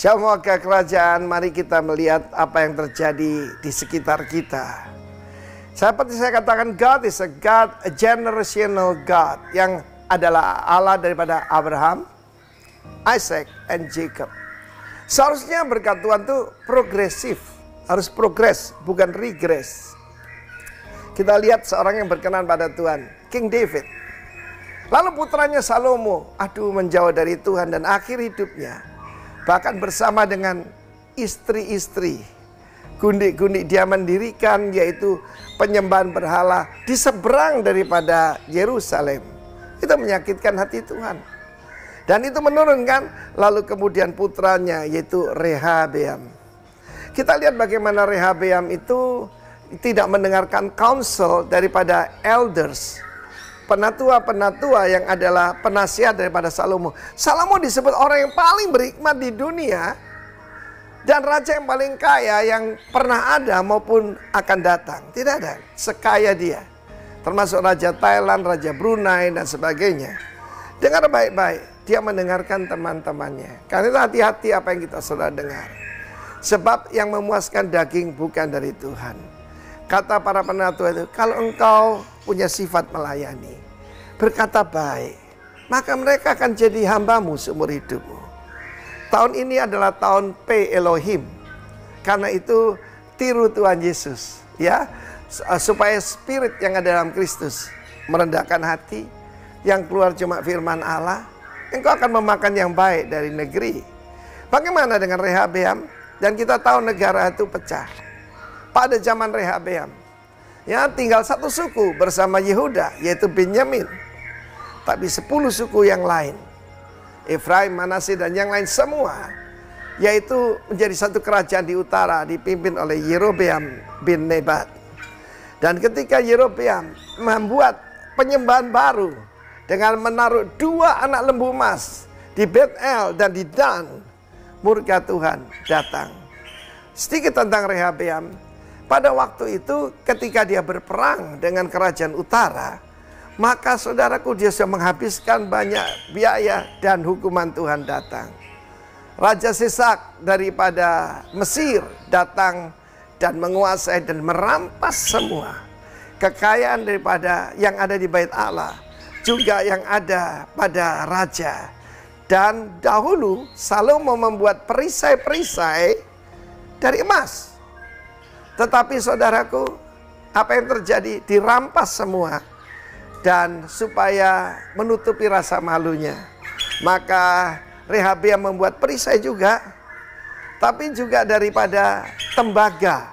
Shalom warga kerajaan, mari kita melihat apa yang terjadi di sekitar kita. Seperti saya katakan, God is a God, a generational God, yang adalah Allah daripada Abraham, Isaac, and Jacob. Seharusnya berkat Tuhan itu progresif, harus progres, bukan regress. Kita lihat seorang yang berkenan pada Tuhan, King David. Lalu putranya Salomo, menjauh dari Tuhan dan akhir hidupnya, bahkan bersama dengan istri-istri, gundik-gundik dia mendirikan, yaitu penyembahan berhala di seberang daripada Yerusalem. Itu menyakitkan hati Tuhan. Dan itu menurunkan, lalu kemudian putranya yaitu Rehabeam. Kita lihat bagaimana Rehabeam itu tidak mendengarkan counsel daripada elders, penatua-penatua yang adalah penasihat daripada Salomo. Salomo disebut orang yang paling berhikmat di dunia dan raja yang paling kaya yang pernah ada maupun akan datang. Tidak ada sekaya dia, termasuk raja Thailand, raja Brunei dan sebagainya. Dengar baik-baik, dia mendengarkan teman-temannya. Karena itu hati-hati apa yang kita sudah dengar. Sebab yang memuaskan daging bukan dari Tuhan. Kata para penatua itu, kalau engkau punya sifat melayani, berkata baik, maka mereka akan jadi hambamu seumur hidupmu. Tahun ini adalah tahun P Elohim. Karena itu tiru Tuhan Yesus, ya, supaya spirit yang ada dalam Kristus merendahkan hati, yang keluar cuma firman Allah. Engkau akan memakan yang baik dari negeri. Bagaimana dengan Rehabeam? Dan kita tahu negara itu pecah pada zaman Rehabeam. Ya, tinggal satu suku bersama Yehuda, yaitu Benyamin. Tapi 10 suku yang lain, Efraim, Manasye, dan yang lain semua, yaitu menjadi satu kerajaan di utara dipimpin oleh Yerobeam bin Nebat. Dan ketika Yerobeam membuat penyembahan baru dengan menaruh 2 anak lembu emas di Bet-El dan di Dan, murka Tuhan datang. Sedikit tentang Rehabeam. Pada waktu itu ketika dia berperang dengan kerajaan utara, maka saudaraku, dia sudah menghabiskan banyak biaya dan hukuman Tuhan datang. Raja Sisak daripada Mesir datang dan menguasai dan merampas semua kekayaan daripada yang ada di Bait Allah, juga yang ada pada raja. Dan dahulu Salomo membuat perisai-perisai dari emas. Tetapi saudaraku, apa yang terjadi? Dirampas semua. Dan supaya menutupi rasa malunya, maka Rehabeam membuat perisai juga. Tapi juga daripada tembaga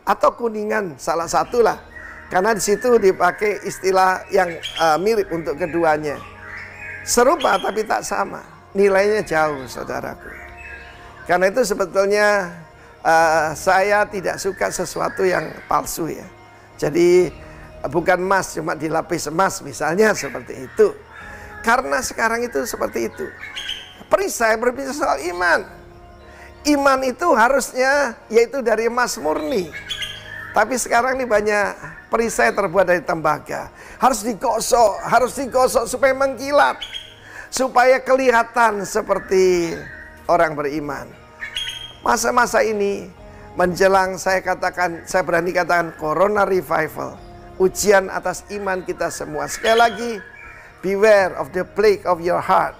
atau kuningan, salah satulah. Karena di situ dipakai istilah yang mirip untuk keduanya. Serupa tapi tak sama. Nilainya jauh, saudaraku. Karena itu sebetulnya saya tidak suka sesuatu yang palsu, ya. Jadi bukan emas cuma dilapis emas misalnya, seperti itu. Karena sekarang itu seperti itu. Perisai berbicara soal iman. Iman itu harusnya yaitu dari emas murni. Tapi sekarang ini banyak perisai terbuat dari tembaga. Harus digosok supaya mengkilat, supaya kelihatan seperti orang beriman. Masa-masa ini menjelang saya berani katakan Corona Revival, ujian atas iman kita semua. Sekali lagi, beware of the plague of your heart,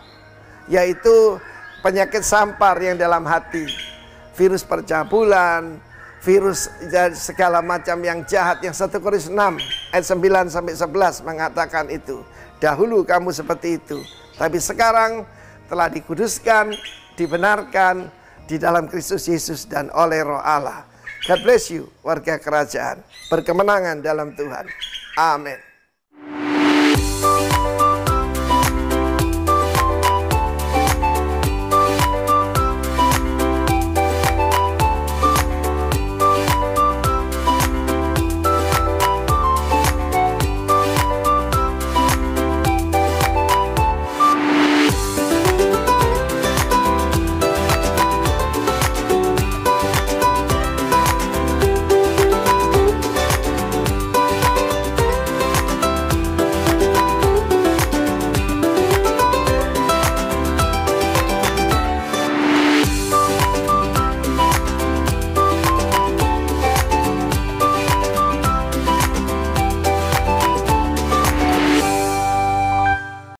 yaitu penyakit sampar yang dalam hati, virus percabulan, virus segala macam yang jahat, yang 1 Korintus 6 ayat 9 sampai 11 mengatakan itu. Dahulu kamu seperti itu, tapi sekarang telah dikuduskan, dibenarkan di dalam Kristus Yesus dan oleh Roh Allah. God bless you, warga kerajaan. Berkemenangan dalam Tuhan. Amin.